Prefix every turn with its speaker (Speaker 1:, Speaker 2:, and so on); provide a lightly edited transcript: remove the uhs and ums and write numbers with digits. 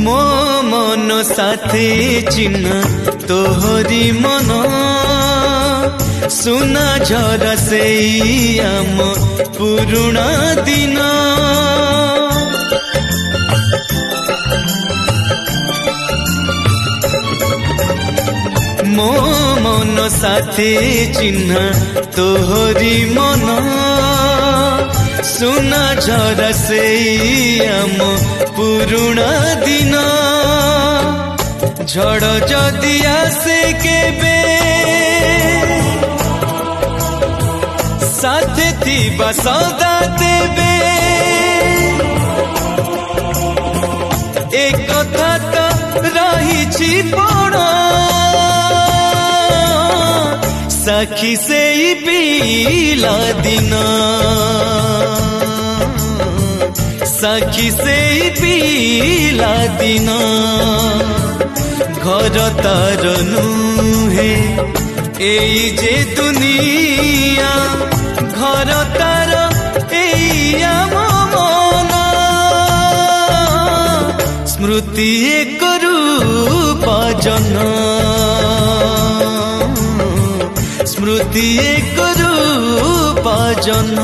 Speaker 1: मो मन साथी चिन्ह तोहरी मन सुना झरा से आम पुरुणा दिन मो मन साथी चिन्ह तोहरी मन सुना झरा से आम पुरुणा दिन झड़ जदि आसे केबे साथे थिबा सदा देबे एक कथा तो रही पड़ा सखी से पीला दिन सखी से पीला दिन घर तार नुहे एई जे दुनिया घर तार एई आम मन स्मृति एक रूप जन स्मृति एक रूप जन।